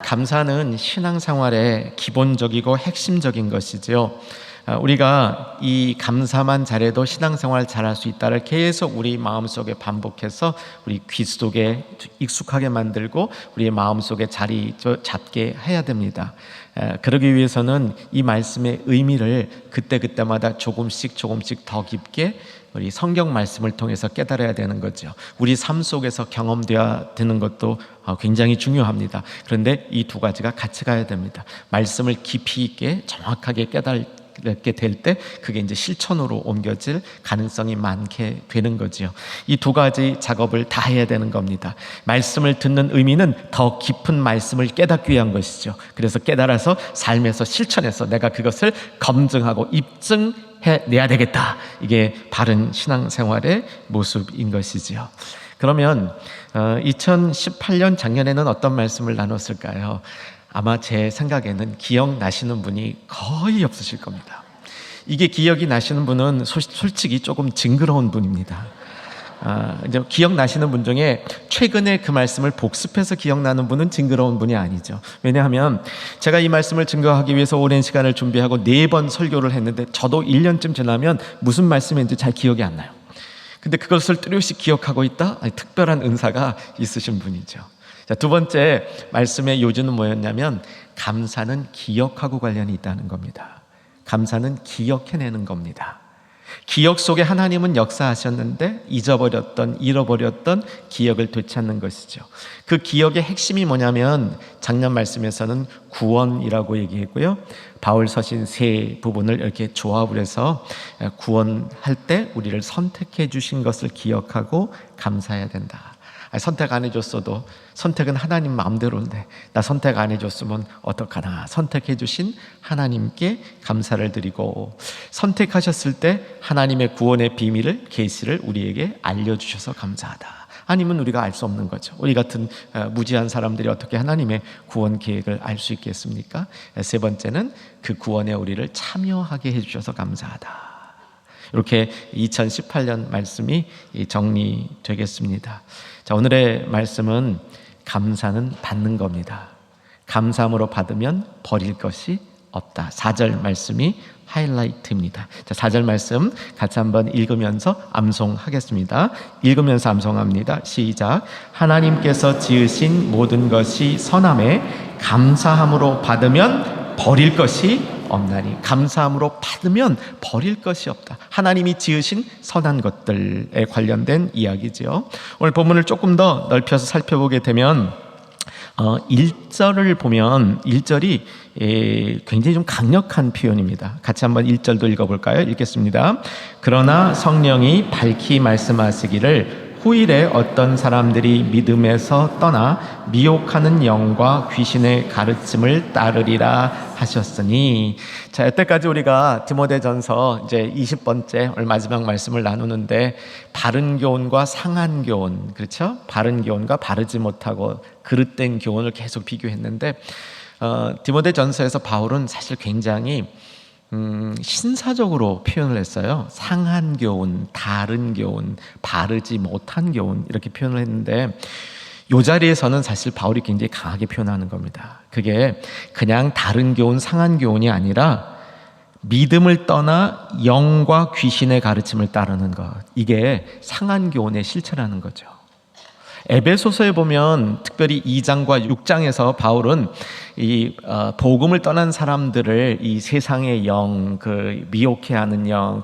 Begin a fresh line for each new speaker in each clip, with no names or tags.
감사는 신앙생활의 기본적이고 핵심적인 것이지요. 우리가 이 감사만 잘해도 신앙생활 잘할 수 있다를 계속 우리 마음속에 반복해서 우리 귀 속에 익숙하게 만들고 우리의 마음속에 자리 잡게 해야 됩니다. 그러기 위해서는 이 말씀의 의미를 그때그때마다 조금씩 더 깊게 우리 성경 말씀을 통해서 깨달아야 되는 거죠. 우리 삶 속에서 경험되어야 되는 것도 굉장히 중요합니다. 그런데 이 두 가지가 같이 가야 됩니다. 말씀을 깊이 있게 정확하게 깨닫게 될 때 그게 이제 실천으로 옮겨질 가능성이 많게 되는 거지요. 이 두 가지 작업을 다 해야 되는 겁니다. 말씀을 듣는 의미는 더 깊은 말씀을 깨닫기 위한 것이죠. 그래서 깨달아서 삶에서 실천해서 내가 그것을 검증하고 입증해내야 되겠다. 이게 바른 신앙생활의 모습인 것이지요. 그러면 2018년 작년에는 어떤 말씀을 나눴을까요? 아마 제 생각에는 기억나시는 분이 거의 없으실 겁니다. 이게 기억이 나시는 분은 솔직히 조금 징그러운 분입니다. 이제 기억나시는 분 중에 최근에 그 말씀을 복습해서 기억나는 분은 징그러운 분이 아니죠. 왜냐하면 제가 이 말씀을 증거하기 위해서 오랜 시간을 준비하고 4번 설교를 했는데 저도 1년쯤 지나면 무슨 말씀인지 잘 기억이 안 나요. 근데 그것을 뚜렷이 기억하고 있다? 특별한 은사가 있으신 분이죠. 자, 두 번째 말씀의 요지는 뭐였냐면 감사는 기억하고 관련이 있다는 겁니다. 감사는 기억해내는 겁니다. 기억 속에 하나님은 역사하셨는데 잃어버렸던 기억을 되찾는 것이죠. 그 기억의 핵심이 뭐냐면 작년 말씀에서는 구원이라고 얘기했고요. 바울 서신 세 부분을 이렇게 조합을 해서 구원할 때 우리를 선택해 주신 것을 기억하고 감사해야 된다. 선택 안 해줬어도 선택은 하나님 마음대로인데 나 선택 안 해줬으면 어떡하나. 선택해 주신 하나님께 감사를 드리고 선택하셨을 때 하나님의 구원의 비밀을 계시를 우리에게 알려주셔서 감사하다. 아니면 우리가 알 수 없는 거죠. 우리 같은 무지한 사람들이 어떻게 하나님의 구원 계획을 알 수 있겠습니까? 세 번째는 그 구원에 우리를 참여하게 해주셔서 감사하다. 이렇게 2018년 말씀이 정리되겠습니다. 자, 오늘의 말씀은 감사는 받는 겁니다. 감사함으로 받으면 버릴 것이 없다. 4절 말씀이 하이라이트입니다. 자, 4절 말씀 같이 한번 읽으면서 암송하겠습니다. 읽으면서 암송합니다. 시작. 하나님께서 지으신 모든 것이 선함에 감사함으로 받으면 버릴 것이 없나니. 감사함으로 받으면 버릴 것이 없다. 하나님이 지으신 선한 것들에 관련된 이야기죠. 오늘 본문을 조금 더 넓혀서 살펴보게 되면 1절을 보면 1절이 굉장히 좀 강력한 표현입니다. 같이 한번 1절도 읽어볼까요? 읽겠습니다. 그러나 성령이 밝히 말씀하시기를 후일에 어떤 사람들이 믿음에서 떠나 미혹하는 영과 귀신의 가르침을 따르리라 하셨으니. 자, 여태까지 우리가 디모데전서 이제 20번째 오늘 마지막 말씀을 나누는데 바른 교훈과 상한 교훈, 그렇죠? 바른 교훈과 바르지 못하고 그릇된 교훈을 계속 비교했는데 디모데전서에서 바울은 사실 굉장히 신사적으로 표현을 했어요. 상한 교훈, 다른 교훈, 바르지 못한 교훈 이렇게 표현을 했는데 이 자리에서는 사실 바울이 굉장히 강하게 표현하는 겁니다. 그게 그냥 다른 교훈, 상한 교훈이 아니라 믿음을 떠나 영과 귀신의 가르침을 따르는 것, 이게 상한 교훈의 실체라는 거죠. 에베소서에 보면 특별히 2장과 6장에서 바울은 이 복음을 떠난 사람들을 이 세상의 영, 그 미혹해하는 영,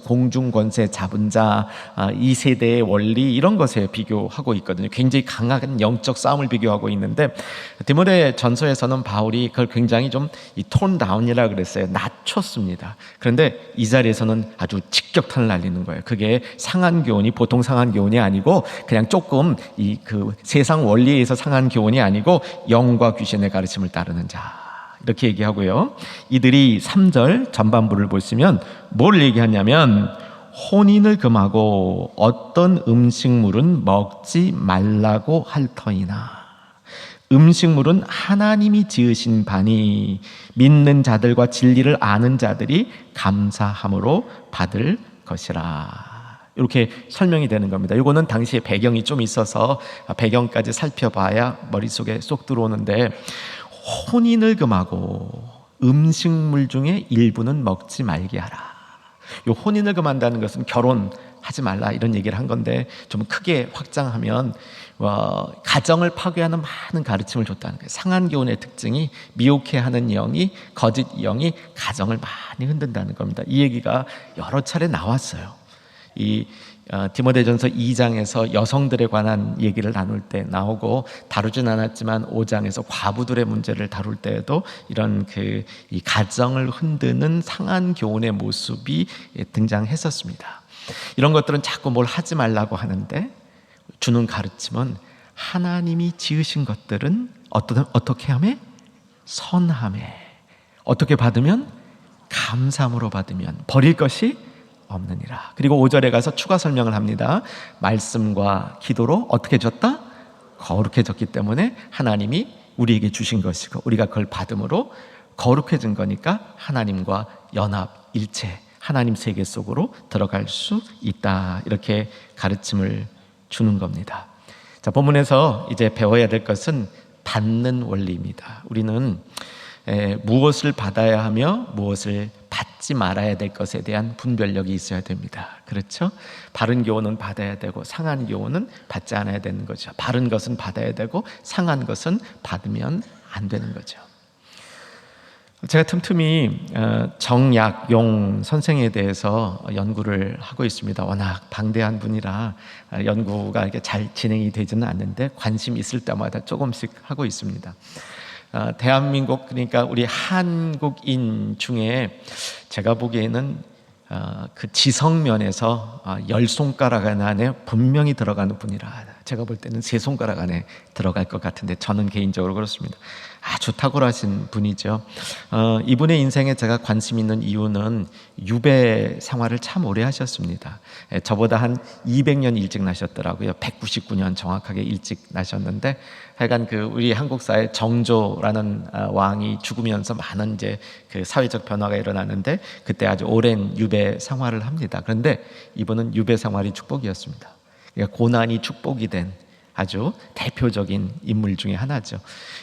공중 권세 잡은 자, 이 세대의 원리 이런 것에 비교하고 있거든요. 굉장히 강한 영적 싸움을 비교하고 있는데 디모데 전서에서는 바울이 그걸 굉장히 좀 톤 다운이라 그랬어요. 낮췄습니다. 그런데 이 자리에서는 아주 직격탄을 날리는 거예요. 그게 상한 교훈이 보통 상한 교훈이 아니고 그냥 조금 그 세상 원리에 의해서 상한 교훈이 아니고 영과 귀신의 가르침을 따르는 자, 이렇게 얘기하고요. 이들이 3절 전반부를 보시면 뭘 얘기하냐면 혼인을 금하고 어떤 음식물은 먹지 말라고 할 터이나 음식물은 하나님이 지으신 바니 믿는 자들과 진리를 아는 자들이 감사함으로 받을 것이라. 이렇게 설명이 되는 겁니다. 이거는 당시에 배경이 좀 있어서 배경까지 살펴봐야 머릿속에 쏙 들어오는데 혼인을 금하고 음식물 중에 일부는 먹지 말게 하라. 이 혼인을 금한다는 것은 결혼하지 말라 이런 얘기를 한 건데, 좀 크게 확장하면 가정을 파괴하는 많은 가르침을 줬다는 거예요. 상한 교훈의 특징이 미혹해하는 영이, 거짓 영이 가정을 많이 흔든다는 겁니다. 이 얘기가 여러 차례 나왔어요. 이 디모데전서 2장에서 여성들에 관한 얘기를 나눌 때 나오고, 다루진 않았지만 5장에서 과부들의 문제를 다룰 때에도 이런 이 가정을 흔드는 상한 교훈의 모습이 등장했었습니다. 이런 것들은 자꾸 뭘 하지 말라고 하는데, 주는 가르침은 하나님이 지으신 것들은 어떻게 하매? 선하매. 어떻게 받으면? 감사함으로 받으면 버릴 것이 없느니라. 그리고 5절에 가서 추가 설명을 합니다. 말씀과 기도로 어떻게 졌다? 거룩해졌기 때문에 하나님이 우리에게 주신 것이고, 우리가 그걸 받음으로 거룩해진 거니까 하나님과 연합, 일체, 하나님 세계 속으로 들어갈 수 있다. 이렇게 가르침을 주는 겁니다. 자, 본문에서 이제 배워야 될 것은 받는 원리입니다. 우리는 무엇을 받아야 하며 무엇을 받지 말아야 될 것에 대한 분별력이 있어야 됩니다. 그렇죠? 바른 교훈은 받아야 되고 상한 교훈은 받지 않아야 되는 거죠. 바른 것은 받아야 되고 상한 것은 받으면 안 되는 거죠. 제가 틈틈이 정약용 선생에 대해서 연구를 하고 있습니다. 워낙 방대한 분이라 연구가 이렇게 잘 진행이 되지는 않는데 관심 있을 때마다 조금씩 하고 있습니다. 대한민국, 그러니까 우리 한국인 중에 제가 보기에는 그 지성면에서 10손가락 안에 분명히 들어가는 분이라, 제가 볼 때는 3손가락 안에 들어갈 것 같은데, 저는 개인적으로 그렇습니다. 아주 탁월하신 분이죠. 이분의 인생에 제가 관심 있는 이유는 유배 생활을 참 오래 하셨습니다. 저보다 한 200년 일찍 나셨더라고요. 199년 정확하게 일찍 나셨는데, 하여간 우리 한국 사회 정조라는 왕이 죽으면서 많은 이제 그 사회적 변화가 일어나는데, 그때 아주 오랜 유배 생활을 합니다. 그런데 이분은 유배 생활이 축복이었습니다. 그러니까 고난이 축복이 된 아주 대표적인 인물 중에 하나죠.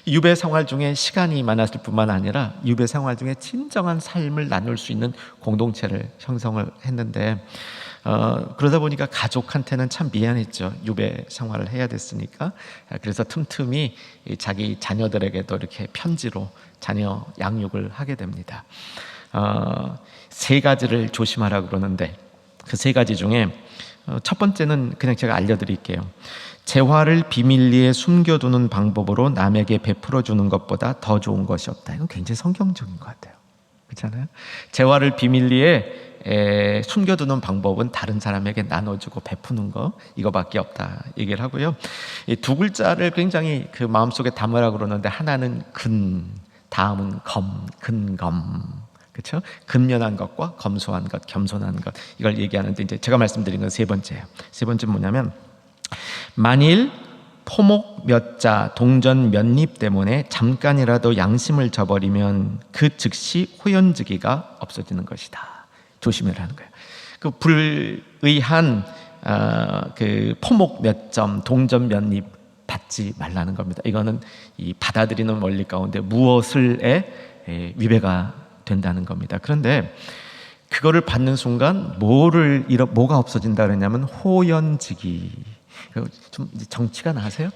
유배 생활 중에 시간이 많았을 뿐만 아니라 유배 생활 중에 진정한 삶을 나눌 수 있는 공동체를 형성을 했는데, 그러다 보니까 가족한테는 참 미안했죠. 유배 생활을 해야 됐으니까. 그래서 틈틈이 자기 자녀들에게도 이렇게 편지로 자녀 양육을 하게 됩니다. 3가지를 조심하라고 그러는데, 그 3가지 중에 첫 번째는 그냥 제가 알려드릴게요. 재화를 비밀리에 숨겨두는 방법으로 남에게 베풀어주는 것보다 더 좋은 것이 없다. 이건 굉장히 성경적인 것 같아요. 그렇잖아요? 재화를 비밀리에 숨겨두는 방법은 다른 사람에게 나눠주고 베푸는 거, 이거밖에 없다 얘기를 하고요. 이 2글자를 굉장히 그 마음속에 담으라고 그러는데, 하나는 근, 다음은 검, 근검. 그렇죠? 근면한 것과 검소한 것, 겸손한 것, 이걸 얘기하는데, 이제 제가 말씀드린 건 3번째예요. 3번째는 뭐냐면, 만일 포목 몇 자, 동전 몇 잎 때문에 잠깐이라도 양심을 저버리면 그 즉시 호연지기가 없어지는 것이다. 조심해라는 거예요. 그 불의한 그 포목 몇 점, 동전 몇 잎 받지 말라는 겁니다. 이거는 이 받아들이는 원리 가운데 무엇을 위배가 된다는 겁니다. 그런데 그거를 받는 순간 뭐가 없어진다 그러냐면 호연지기. 좀 정치가 나세요?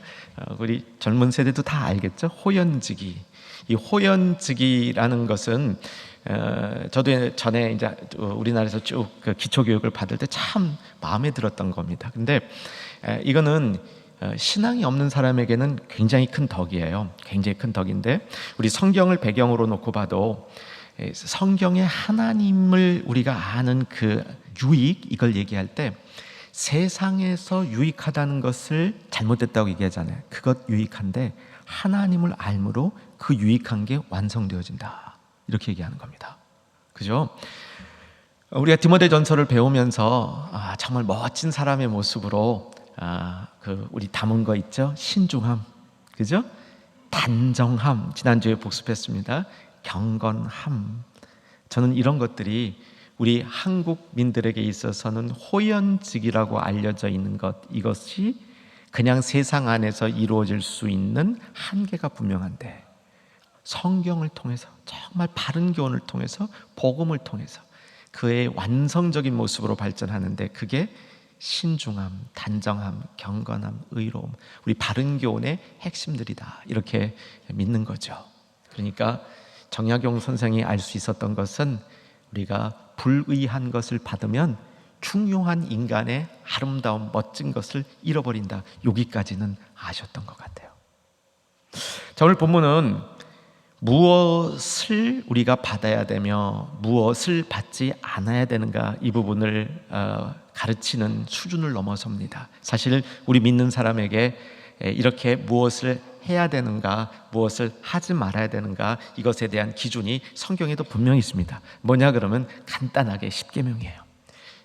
우리 젊은 세대도 다 알겠죠? 호연지기. 이 호연지기라는 것은 저도 전에 이제 우리나라에서 쭉 그 기초 교육을 받을 때 참 마음에 들었던 겁니다. 근데 이거는 신앙이 없는 사람에게는 굉장히 큰 덕이에요. 굉장히 큰 덕인데, 우리 성경을 배경으로 놓고 봐도 성경의 하나님을 우리가 아는 그 유익, 이걸 얘기할 때 세상에서 유익하다는 것을 잘못됐다고 얘기하잖아요. 그것 유익한데 하나님을 알므로 그 유익한 게 완성되어진다, 이렇게 얘기하는 겁니다. 그죠? 우리가 디모데전서를 배우면서 정말 멋진 사람의 모습으로 우리 담은 거 있죠? 신중함, 그죠? 단정함, 지난주에 복습했습니다. 경건함. 저는 이런 것들이 우리 한국민들에게 있어서는 호연직이라고 알려져 있는 것, 이것이 그냥 세상 안에서 이루어질 수 있는 한계가 분명한데, 성경을 통해서, 정말 바른 교훈을 통해서, 복음을 통해서 그의 완성적인 모습으로 발전하는데, 그게 신중함, 단정함, 경건함, 의로움, 우리 바른 교훈의 핵심들이다, 이렇게 믿는 거죠. 그러니까 정약용 선생이 알 수 있었던 것은, 우리가 불의한 것을 받으면 중요한 인간의 아름다운 멋진 것을 잃어버린다, 여기까지는 아셨던 것 같아요. 자, 오늘 본문은 무엇을 우리가 받아야 되며 무엇을 받지 않아야 되는가, 이 부분을 가르치는 수준을 넘어섭니다. 사실 우리 믿는 사람에게 이렇게 무엇을 해야 되는가, 무엇을 하지 말아야 되는가, 이것에 대한 기준이 성경에도 분명히 있습니다. 뭐냐 그러면 간단하게 십계명이에요.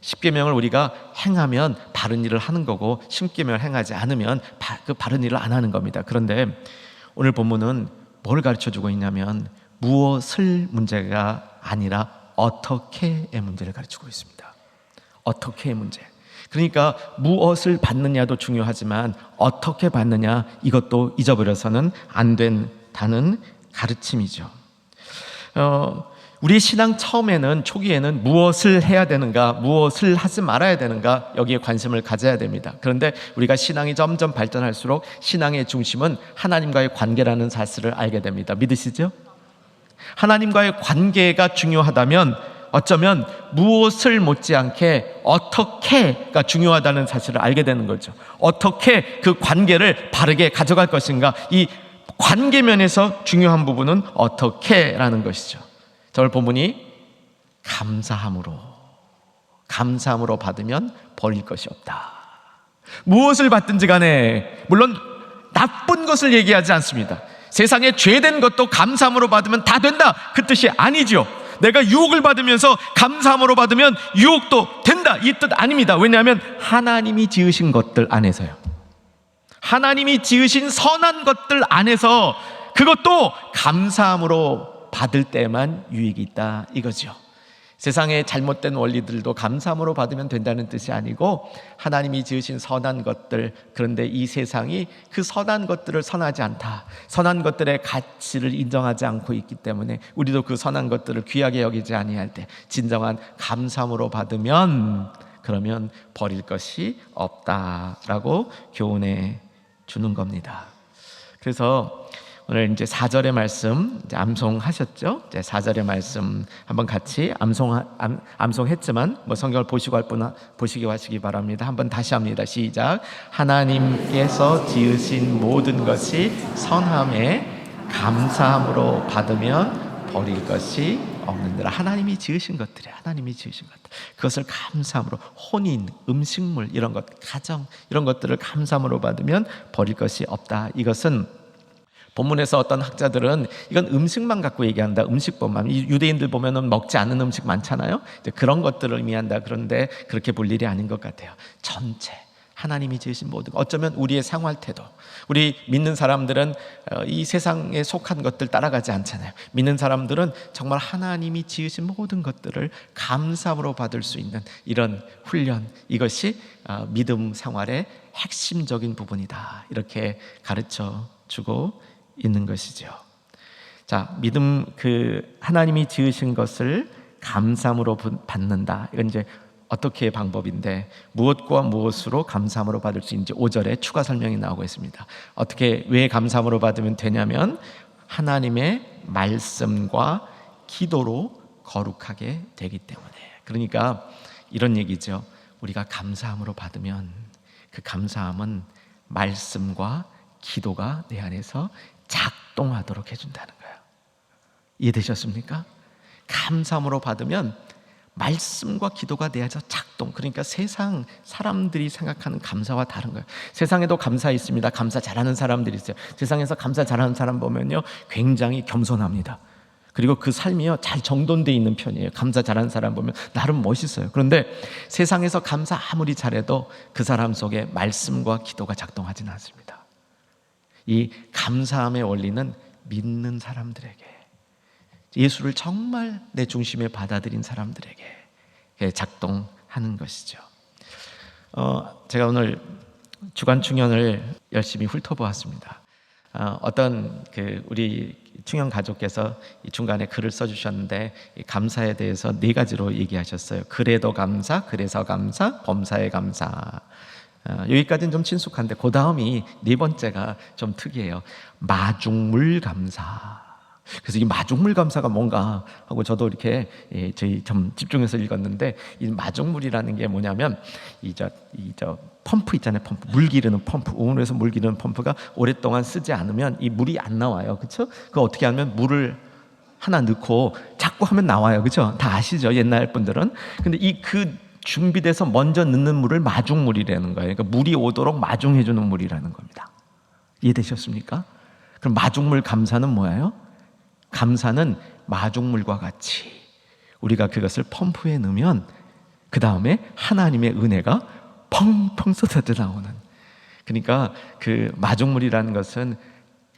십계명을 우리가 행하면 바른 일을 하는 거고, 십계명을 행하지 않으면 그 바른 일을 안 하는 겁니다. 그런데 오늘 본문은 뭘 가르쳐주고 있냐면, 무엇을 문제가 아니라 어떻게의 문제를 가르치고 있습니다. 어떻게의 문제. 그러니까 무엇을 받느냐도 중요하지만 어떻게 받느냐, 이것도 잊어버려서는 안 된다는 가르침이죠. 우리 신앙 처음에는, 초기에는 무엇을 해야 되는가, 무엇을 하지 말아야 되는가, 여기에 관심을 가져야 됩니다. 그런데 우리가 신앙이 점점 발전할수록 신앙의 중심은 하나님과의 관계라는 사실을 알게 됩니다. 믿으시죠? 하나님과의 관계가 중요하다면 어쩌면 무엇을 못지않게 어떻게가 중요하다는 사실을 알게 되는 거죠. 어떻게 그 관계를 바르게 가져갈 것인가, 이 관계면에서 중요한 부분은 어떻게라는 것이죠. 오늘 본문이 감사함으로 받으면 버릴 것이 없다. 무엇을 받든지 간에, 물론 나쁜 것을 얘기하지 않습니다. 세상에 죄된 것도 감사함으로 받으면 다 된다, 그 뜻이 아니죠. 내가 유혹을 받으면서 감사함으로 받으면 유혹도 된다, 이 뜻 아닙니다. 왜냐하면 하나님이 지으신 것들 안에서요, 하나님이 지으신 선한 것들 안에서 그것도 감사함으로 받을 때만 유익이 있다, 이거죠. 세상의 잘못된 원리들도 감사함으로 받으면 된다는 뜻이 아니고, 하나님이 지으신 선한 것들, 그런데 이 세상이 그 선한 것들을 선하지 않다, 선한 것들의 가치를 인정하지 않고 있기 때문에 우리도 그 선한 것들을 귀하게 여기지 아니할 때 진정한 감사함으로 받으면, 그러면 버릴 것이 없다라고 교훈해 주는 겁니다. 그래서 오늘 이제 4절의 말씀 이제 암송하셨죠? 이제 4절의 말씀 한번 같이 암송했지만 뭐 성경을 보시고 할 분은 보시기 하시기 바랍니다. 한번 다시 합니다. 시작. 하나님께서 지으신 모든 것이 선함에 감사함으로 받으면 버릴 것이 없는지라. 하나님이 지으신 것들이에요. 하나님이 지으신 것들, 그것을 감사함으로, 혼인, 음식물 이런 것, 가정 이런 것들을 감사함으로 받으면 버릴 것이 없다. 이것은 본문에서 어떤 학자들은 이건 음식만 갖고 얘기한다, 음식법만, 유대인들 보면은 먹지 않는 음식 많잖아요. 이제 그런 것들을 의미한다. 그런데 그렇게 볼 일이 아닌 것 같아요. 전체 하나님이 지으신 모든 것, 어쩌면 우리의 생활 태도, 우리 믿는 사람들은 이 세상에 속한 것들 따라가지 않잖아요. 믿는 사람들은 정말 하나님이 지으신 모든 것들을 감사함으로 받을 수 있는 이런 훈련, 이것이 믿음 생활의 핵심적인 부분이다, 이렇게 가르쳐 주고 있는 것이죠. 자, 믿음, 그 하나님이 지으신 것을 감사함으로 받는다. 이건 이제 어떻게 방법인데, 무엇과 무엇으로 감사함으로 받을 수 있는지 5절에 추가 설명이 나오고 있습니다. 어떻게, 왜 감사함으로 받으면 되냐면, 하나님의 말씀과 기도로 거룩하게 되기 때문에. 그러니까 이런 얘기죠. 우리가 감사함으로 받으면 그 감사함은 말씀과 기도가 내 안에서 작동하도록 해준다는 거예요. 이해되셨습니까? 감사함으로 받으면 말씀과 기도가 내 안에서 작동, 그러니까 세상 사람들이 생각하는 감사와 다른 거예요. 세상에도 감사 있습니다. 감사 잘하는 사람들이 있어요. 세상에서 감사 잘하는 사람 보면요, 굉장히 겸손합니다. 그리고 그 삶이요, 잘 정돈되어 있는 편이에요. 감사 잘하는 사람 보면 나름 멋있어요. 그런데 세상에서 감사 아무리 잘해도 그 사람 속에 말씀과 기도가 작동하지는 않습니다. 이 감사함의 원리는 믿는 사람들에게, 예수를 정말 내 중심에 받아들인 사람들에게 작동하는 것이죠. 제가 오늘 주간 충현을 열심히 훑어보았습니다. 어떤 우리 충영 가족께서 이 중간에 글을 써주셨는데 이 감사에 대해서 4가지로 얘기하셨어요. 그래도 감사, 그래서 감사, 범사에 감사. 여기까지는 좀 친숙한데 그 다음이 4번째가 좀 특이해요. 마중물 감사. 그래서 이 마중물 감사가 뭔가 하고 저도 이렇게 저희 좀 집중해서 읽었는데, 이 마중물이라는 게 뭐냐면 저 펌프 있잖아요. 펌프, 물 기르는 펌프, 우물에서 물 기르는 펌프가 오랫동안 쓰지 않으면 이 물이 안 나와요. 그렇죠? 그거 어떻게 하면 물을 하나 넣고 자꾸 하면 나와요. 그렇죠? 다 아시죠? 옛날 분들은. 근데 그 준비돼서 먼저 넣는 물을 마중물이라는 거예요. 그러니까 물이 오도록 마중해 주는 물이라는 겁니다. 이해되셨습니까? 그럼 마중물 감사는 뭐예요? 감사는 마중물과 같이 우리가 그것을 펌프에 넣으면 그 다음에 하나님의 은혜가 펑펑 쏟아져 나오는, 그러니까 그 마중물이라는 것은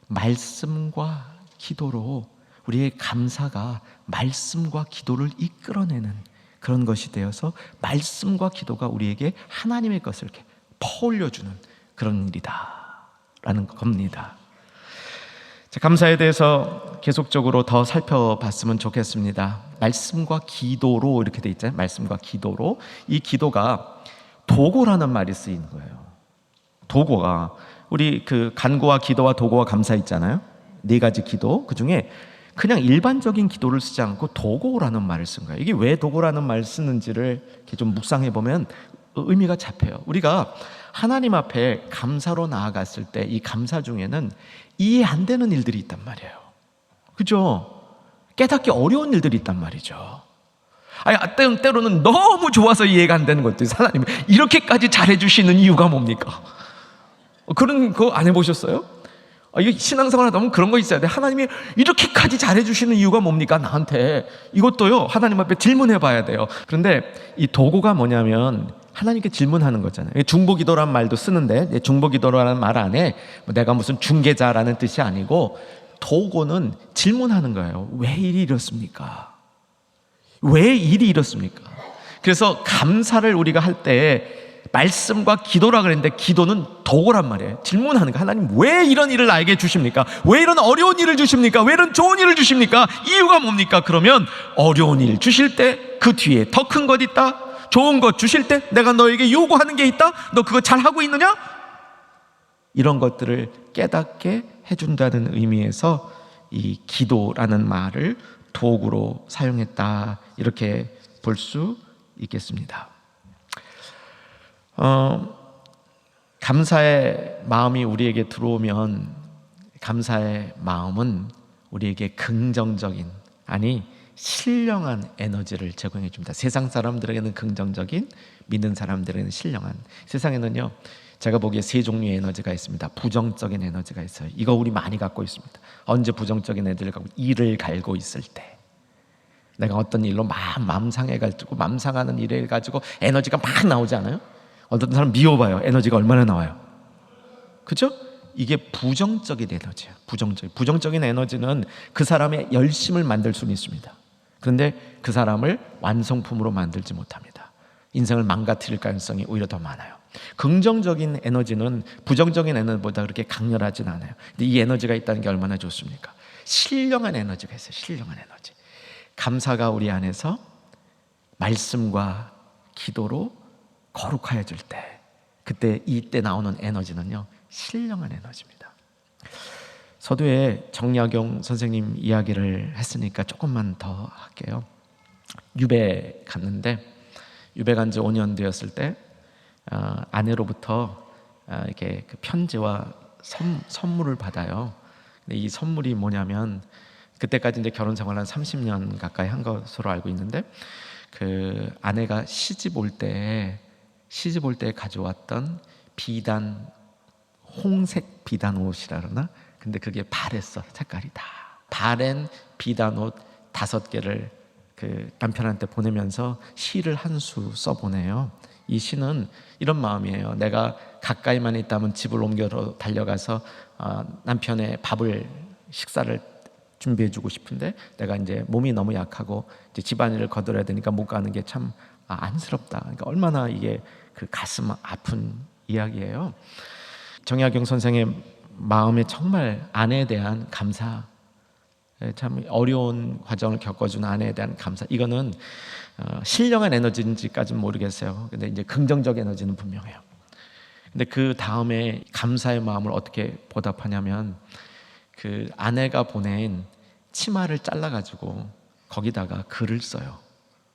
말씀과 기도로 우리의 감사가 말씀과 기도를 이끌어내는 그런 것이 되어서 말씀과 기도가 우리에게 하나님의 것을 이렇게 퍼올려주는 그런 일이다라는 겁니다. 감사에 대해서 계속적으로 더 살펴봤으면 좋겠습니다. 말씀과 기도로 이렇게 돼 있잖아요. 말씀과 기도로. 이 기도가 도고라는 말이 쓰인 거예요. 도고가 우리 그 간구와 기도와 도고와 감사 있잖아요. 4가지 기도, 그 중에 그냥 일반적인 기도를 쓰지 않고 도고라는 말을 쓴 거예요. 이게 왜 도고라는 말을 쓰는지를 이렇게 좀 묵상해 보면 의미가 잡혀요. 우리가 하나님 앞에 감사로 나아갔을 때 이 감사 중에는 이해 안 되는 일들이 있단 말이에요. 그죠? 깨닫기 어려운 일들이 있단 말이죠. 아니, 때로는 너무 좋아서 이해가 안 되는 것도 있어요. 하나님 이렇게까지 잘해주시는 이유가 뭡니까? 그런 거 안 해보셨어요? 이게 신앙생활 하다 보면 그런 거 있어야 돼. 하나님이 이렇게까지 잘해주시는 이유가 뭡니까? 나한테. 이것도요, 하나님 앞에 질문해 봐야 돼요. 그런데 이 도구가 뭐냐면 하나님께 질문하는 거잖아요. 중보기도라는 말도 쓰는데, 중보기도라는 말 안에 내가 무슨 중개자라는 뜻이 아니고 도구는 질문하는 거예요. 왜 일이 이렇습니까? 왜 일이 이렇습니까? 그래서 감사를 우리가 할 때 말씀과 기도라 그랬는데 기도는 도구란 말이에요. 질문하는 거. 하나님 왜 이런 일을 나에게 주십니까? 왜 이런 어려운 일을 주십니까? 왜 이런 좋은 일을 주십니까? 이유가 뭡니까? 그러면 어려운 일 주실 때 그 뒤에 더 큰 것 있다? 좋은 것 주실 때 내가 너에게 요구하는 게 있다? 너 그거 잘하고 있느냐? 이런 것들을 깨닫게 해준다는 의미에서 이 기도라는 말을 도구로 사용했다, 이렇게 볼 수 있겠습니다. 감사의 마음이 우리에게 들어오면 감사의 마음은 우리에게 긍정적인, 아니 신령한 에너지를 제공해 줍니다. 세상 사람들에게는 긍정적인, 믿는 사람들에게는 신령한. 세상에는요, 제가 보기에 3종류의 에너지가 있습니다. 부정적인 에너지가 있어요. 이거 우리 많이 갖고 있습니다. 언제 부정적인 애들을 갖고, 일을 갈고 있을 때, 내가 어떤 일로 마음 상해가지고 맘 상하는 일을 가지고 에너지가 막 나오지 않아요? 어떤 사람 미워봐요. 에너지가 얼마나 나와요? 그죠? 이게 부정적인 에너지예요. 부정적인 에너지는 그 사람의 열심을 만들 수는 있습니다. 그런데 그 사람을 완성품으로 만들지 못합니다. 인생을 망가뜨릴 가능성이 오히려 더 많아요. 긍정적인 에너지는 부정적인 에너지보다 그렇게 강렬하진 않아요. 근데 이 에너지가 있다는 게 얼마나 좋습니까? 신령한 에너지가 있어요. 신령한 에너지. 감사가 우리 안에서 말씀과 기도로 거룩하여 줄 때, 그때 이때 나오는 에너지는요, 신령한 에너지입니다. 서두에 정약용 선생님 이야기를 했으니까 조금만 더 할게요. 유배 갔는데, 유배 간 지 5년 되었을 때 아내로부터 이렇게 그 편지와 선물을 받아요. 근데 이 선물이 뭐냐면, 그때까지 이제 결혼 생활 한 30년 가까이 한 것으로 알고 있는데, 그 아내가 시집 올 때 가져왔던 비단, 홍색 비단 옷이라 그러나? 근데 그게 바랬어. 색깔이 다 바랜 비단 옷 5개를 그 남편한테 보내면서 시를 한 수 써보내요. 이 시는 이런 마음이에요. 내가 가까이만 있다면 집을 옮겨 달려가서 남편의 식사를 준비해주고 싶은데, 내가 이제 몸이 너무 약하고 이제 집안일을 거들어야 되니까 못 가는 게 참 안쓰럽다. 그러니까 얼마나 이게 그 가슴 아픈 이야기예요. 정약용 선생의 마음에 정말 아내에 대한 감사, 참 어려운 과정을 겪어준 아내에 대한 감사. 이거는 신령한 에너지인지까지는 모르겠어요. 근데 이제 긍정적 에너지는 분명해요. 근데 그 다음에 감사의 마음을 어떻게 보답하냐면 그 아내가 보낸 치마를 잘라가지고 거기다가 글을 써요.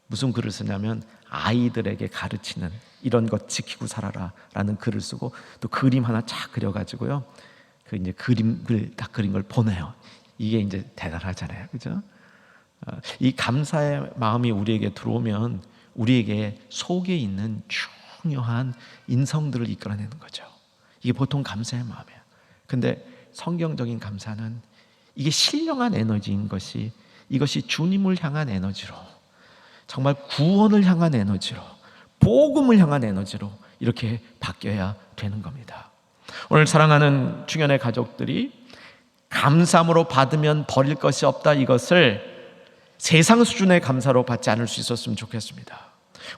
무슨 글을 쓰냐면 아이들에게 가르치는 이런 것 지키고 살아라 라는 글을 쓰고 또 그림 하나 쫙 그려가지고요. 그 이제 그림을 딱 그린 걸 보내요. 이게 이제 대단하잖아요. 그죠? 이 감사의 마음이 우리에게 들어오면 우리에게 속에 있는 중요한 인성들을 이끌어내는 거죠. 이게 보통 감사의 마음이에요. 근데 성경적인 감사는 이게 신령한 에너지인 것이 이것이 주님을 향한 에너지로 정말 구원을 향한 에너지로 복음을 향한 에너지로 이렇게 바뀌어야 되는 겁니다. 오늘 사랑하는 충현의 가족들이 감사함으로 받으면 버릴 것이 없다 이것을 세상 수준의 감사로 받지 않을 수 있었으면 좋겠습니다.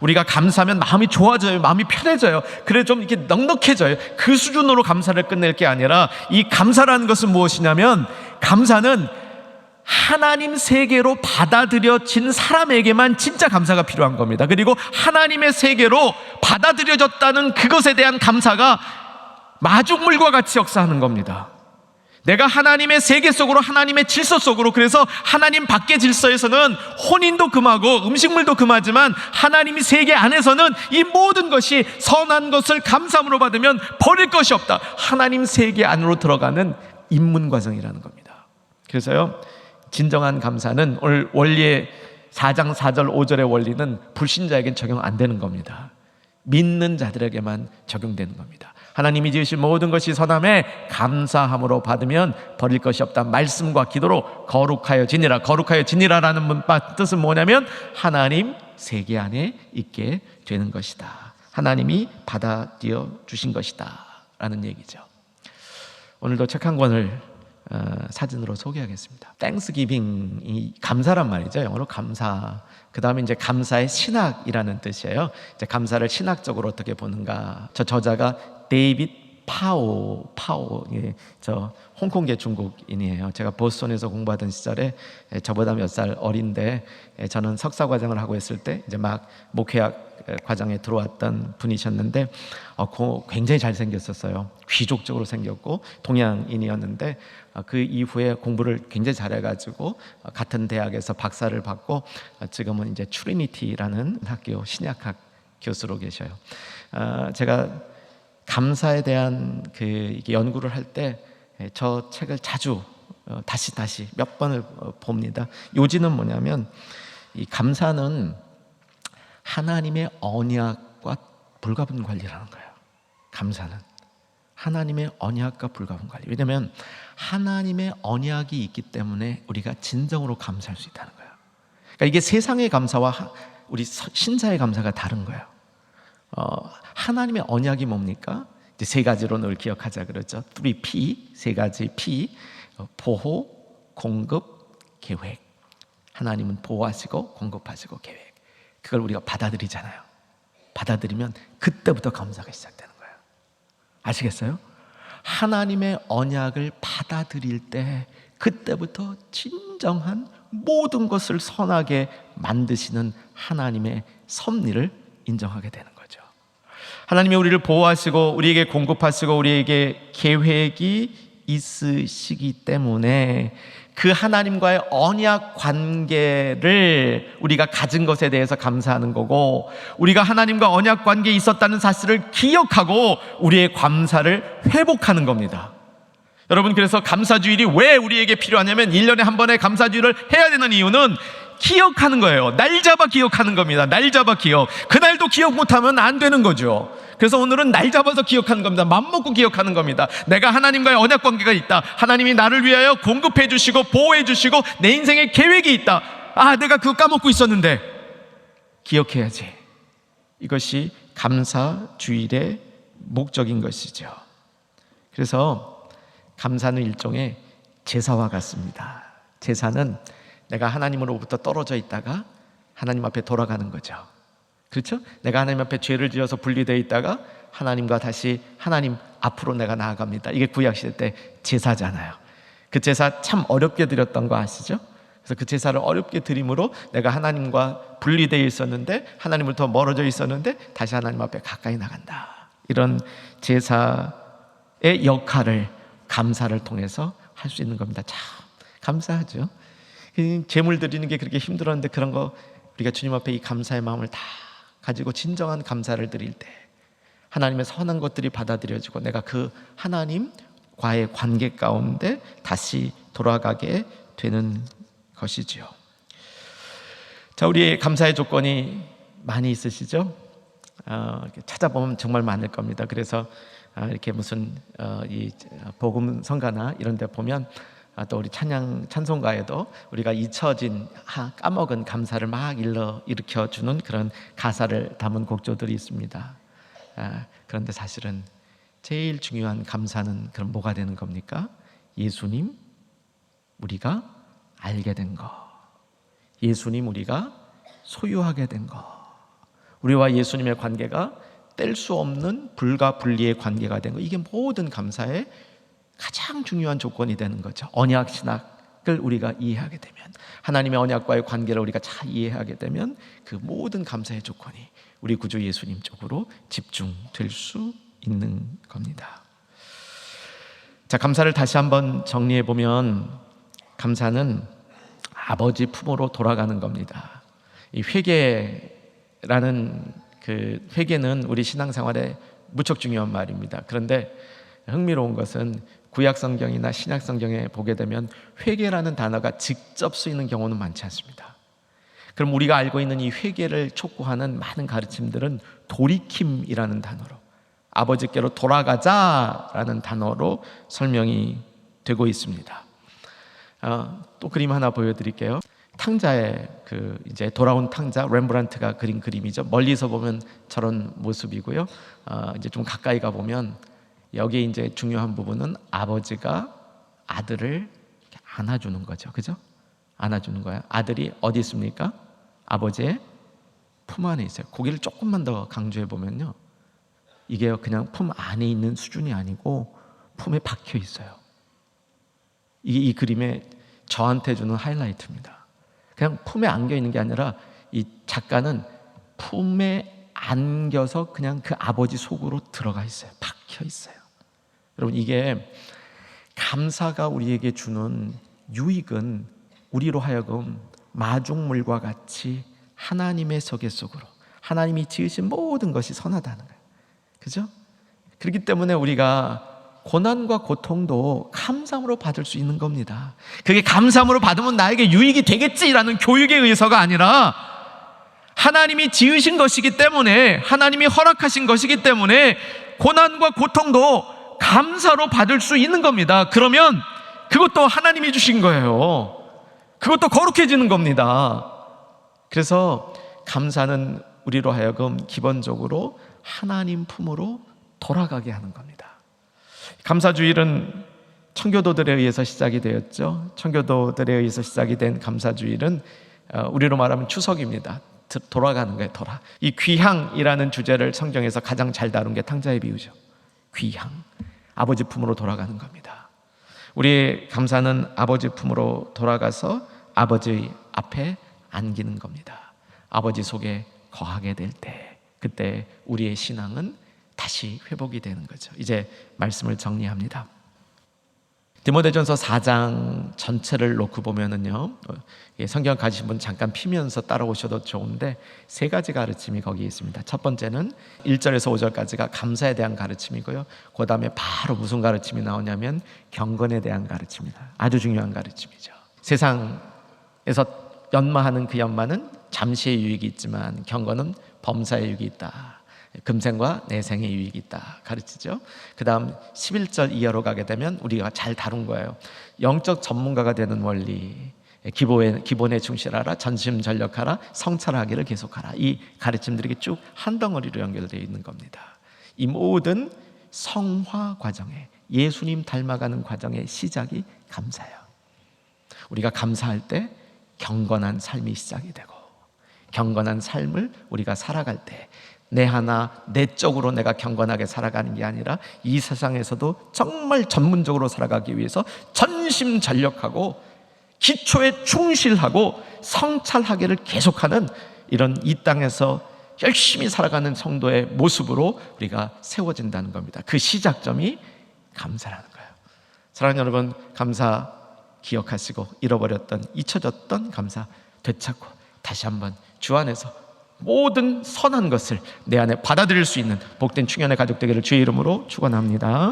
우리가 감사하면 마음이 좋아져요. 마음이 편해져요. 그래 좀 이렇게 넉넉해져요. 그 수준으로 감사를 끝낼 게 아니라 이 감사라는 것은 무엇이냐면 감사는 하나님 세계로 받아들여진 사람에게만 진짜 감사가 필요한 겁니다. 그리고 하나님의 세계로 받아들여졌다는 그것에 대한 감사가 마중물과 같이 역사하는 겁니다. 내가 하나님의 세계 속으로 하나님의 질서 속으로 그래서 하나님 밖의 질서에서는 혼인도 금하고 음식물도 금하지만 하나님의 세계 안에서는 이 모든 것이 선한 것을 감사함으로 받으면 버릴 것이 없다. 하나님 세계 안으로 들어가는 입문 과정이라는 겁니다. 그래서요 진정한 감사는 오늘 원리의 4장 4절 5절의 원리는 불신자에겐 적용 안 되는 겁니다. 믿는 자들에게만 적용되는 겁니다. 하나님이 지으신 모든 것이 선함에 감사함으로 받으면 버릴 것이 없다. 말씀과 기도로 거룩하여 지니라. 거룩하여 지니라라는 뜻은 뭐냐면 하나님 세계 안에 있게 되는 것이다. 하나님이 받아들여 주신 것이다 라는 얘기죠. 오늘도 책 한 권을 사진으로 소개하겠습니다. 땡스기빙이 감사란 말이죠. 영어로 감사. 그 다음에 이제 감사의 신학이라는 뜻이에요. 이제 감사를 신학적으로 어떻게 보는가. 저 저자가 데이빗 파오, 예, 저 홍콩계 중국인이에요. 제가 보스턴에서 공부하던 시절에 저보다 몇 살 어린데 저는 석사 과정을 하고 있을 때 이제 막 목회학 과정에 들어왔던 분이셨는데 굉장히 잘생겼었어요. 귀족적으로 생겼고 동양인이었는데 그 이후에 공부를 굉장히 잘해가지고 같은 대학에서 박사를 받고 지금은 이제 트리니티라는 학교 신약학 교수로 계셔요. 제가 감사에 대한 그 연구를 할 때 저 책을 자주 다시 몇 번을 봅니다. 요지는 뭐냐면 이 감사는 하나님의 언약과 불가분 관리라는 거예요. 감사는 하나님의 언약과 불가분 관리. 왜냐하면 하나님의 언약이 있기 때문에 우리가 진정으로 감사할 수 있다는 거예요. 그러니까 이게 세상의 감사와 우리 신자의 감사가 다른 거예요. 하나님의 언약이 뭡니까? 이제 세 가지로 늘 기억하자 그러죠. 3P, 세 가지 P, 보호, 공급, 계획. 하나님은 보호하시고 공급하시고 계획. 그걸 우리가 받아들이잖아요. 받아들이면 그때부터 감사가 시작되는 거예요. 아시겠어요? 하나님의 언약을 받아들일 때 그때부터 진정한 모든 것을 선하게 만드시는 하나님의 섭리를 인정하게 되는 거죠. 하나님이 우리를 보호하시고 우리에게 공급하시고 우리에게 계획이 있으시기 때문에 그 하나님과의 언약 관계를 우리가 가진 것에 대해서 감사하는 거고, 우리가 하나님과 언약 관계에 있었다는 사실을 기억하고 우리의 감사를 회복하는 겁니다. 여러분, 그래서 감사주일이 왜 우리에게 필요하냐면 1년에 한 번의 감사주일을 해야 되는 이유는 기억하는 거예요. 날 잡아 기억하는 겁니다. 날 잡아 기억. 그날도 기억 못하면 안 되는 거죠. 그래서 오늘은 날 잡아서 기억하는 겁니다. 맘먹고 기억하는 겁니다. 내가 하나님과의 언약 관계가 있다. 하나님이 나를 위하여 공급해 주시고 보호해 주시고 내 인생에 계획이 있다. 내가 그거 까먹고 있었는데 기억해야지. 이것이 감사주일의 목적인 것이죠. 그래서 감사는 일종의 제사와 같습니다. 제사는 내가 하나님으로부터 떨어져 있다가 하나님 앞에 돌아가는 거죠. 그렇죠? 내가 하나님 앞에 죄를 지어서 분리되어 있다가 하나님과 다시 하나님 앞으로 내가 나아갑니다. 이게 구약시대 때 제사잖아요. 그 제사 참 어렵게 드렸던 거 아시죠? 그래서 그 제사를 어렵게 드림으로 내가 하나님과 분리되어 있었는데, 하나님으로부터 멀어져 있었는데 다시 하나님 앞에 가까이 나간다. 이런 제사의 역할을 감사를 통해서 할 수 있는 겁니다. 참 감사하죠. 제물 드리는 게 그렇게 힘들었는데, 그런 거 우리가 주님 앞에 이 감사의 마음을 다 가지고 진정한 감사를 드릴 때 하나님의 선한 것들이 받아들여지고 내가 그 하나님과의 관계 가운데 다시 돌아가게 되는 것이지요. 자, 우리 감사의 조건이 많이 있으시죠? 찾아보면 정말 많을 겁니다. 그래서 이렇게 무슨 이 복음 성가나 이런 데 보면 또 우리 찬송가에도 우리가 잊혀진 까먹은 감사를 막 일으켜 주는 그런 가사를 담은 곡조들이 있습니다. 그런데 사실은 제일 중요한 감사는 그럼 뭐가 되는 겁니까? 예수님 우리가 알게 된 거, 예수님 우리가 소유하게 된 거, 우리와 예수님의 관계가 뗄 수 없는 불가분리의 관계가 된 거, 이게 모든 감사의 가장 중요한 조건이 되는 거죠. 언약 신학을 우리가 이해하게 되면, 하나님의 언약과의 관계를 우리가 잘 이해하게 되면 그 모든 감사의 조건이 우리 구주 예수님 쪽으로 집중될 수 있는 겁니다. 자, 감사를 다시 한번 정리해 보면, 감사는 아버지 품으로 돌아가는 겁니다. 이 회개라는 그 회개는 우리 신앙생활에 무척 중요한 말입니다. 그런데 흥미로운 것은 구약 성경이나 신약 성경에 보게 되면 회개라는 단어가 직접 쓰이는 경우는 많지 않습니다. 그럼 우리가 알고 있는 이 회개를 촉구하는 많은 가르침들은 돌이킴이라는 단어로, 아버지께로 돌아가자라는 단어로 설명이 되고 있습니다. 또 그림 하나 보여드릴게요. 탕자의 이제 돌아온 탕자, 렘브란트가 그린 그림이죠. 멀리서 보면 저런 모습이고요. 이제 좀 가까이 가 보면 여기에 이제 중요한 부분은 아버지가 아들을 안아주는 거죠. 그죠? 안아주는 거야. 아들이 어디 있습니까? 아버지의 품 안에 있어요. 거기를 조금만 더 강조해 보면요, 이게 그냥 품 안에 있는 수준이 아니고 품에 박혀 있어요. 이게 이 그림의 저한테 주는 하이라이트입니다. 그냥 품에 안겨 있는 게 아니라 이 작가는 품에 안겨서 그냥 그 아버지 속으로 들어가 있어요. 박혀 있어요. 여러분, 이게 감사가 우리에게 주는 유익은 우리로 하여금 마중물과 같이 하나님의 서계 속으로, 하나님이 지으신 모든 것이 선하다는 거예요. 그죠? 그렇기 때문에 우리가 고난과 고통도 감사함으로 받을 수 있는 겁니다. 그게 감사함으로 받으면 나에게 유익이 되겠지라는 교육의 의서가 아니라, 하나님이 지으신 것이기 때문에, 하나님이 허락하신 것이기 때문에 고난과 고통도 감사로 받을 수 있는 겁니다. 그러면 그것도 하나님이 주신 거예요. 그것도 거룩해지는 겁니다. 그래서 감사는 우리로 하여금 기본적으로 하나님 품으로 돌아가게 하는 겁니다. 감사주일은 청교도들에 의해서 시작이 되었죠. 청교도들에 의해서 시작이 된 감사주일은 우리로 말하면 추석입니다. 돌아가는 거예요. 이 귀향이라는 주제를 성경에서 가장 잘 다룬 게 탕자의 비유죠. 귀향, 아버지 품으로 돌아가는 겁니다. 우리의 감사는 아버지 품으로 돌아가서 아버지 앞에 안기는 겁니다. 아버지 속에 거하게 될 때, 그때 우리의 신앙은 다시 회복이 되는 거죠. 이제 말씀을 정리합니다. 디모데전서 4장 전체를 놓고 보면은요, 성경 가지신 분 잠깐 피면서 따라오셔도 좋은데 세 가지 가르침이 거기에 있습니다. 첫 번째는 1절에서 5절까지가 감사에 대한 가르침이고요, 그 다음에 바로 무슨 가르침이 나오냐면 경건에 대한 가르침입니다. 아주 중요한 가르침이죠. 세상에서 연마하는 그 연마는 잠시의 유익이 있지만 경건은 범사의 유익이 있다. 금생과 내생의 유익이 있다 가르치죠. 그 다음 11절 이하로 가게 되면 우리가 잘 다룬 거예요. 영적 전문가가 되는 원리, 기본에 충실하라, 전심전력하라, 성찰하기를 계속하라. 이 가르침들이 쭉 한 덩어리로 연결되어 있는 겁니다. 이 모든 성화 과정에, 예수님 닮아가는 과정의 시작이 감사예요. 우리가 감사할 때 경건한 삶이 시작이 되고, 경건한 삶을 우리가 살아갈 때 내 하나 내적으로 내가 경건하게 살아가는 게 아니라 이 세상에서도 정말 전문적으로 살아가기 위해서 전심전력하고 기초에 충실하고 성찰하기를 계속하는 이런 이 땅에서 열심히 살아가는 성도의 모습으로 우리가 세워진다는 겁니다. 그 시작점이 감사라는 거예요. 사랑하는 여러분, 감사 기억하시고 잃어버렸던, 잊혀졌던 감사 되찾고 다시 한번 주 안에서 모든 선한 것을 내 안에 받아들일 수 있는 복된 충년의 가족 되기를 주의 이름으로 축원합니다.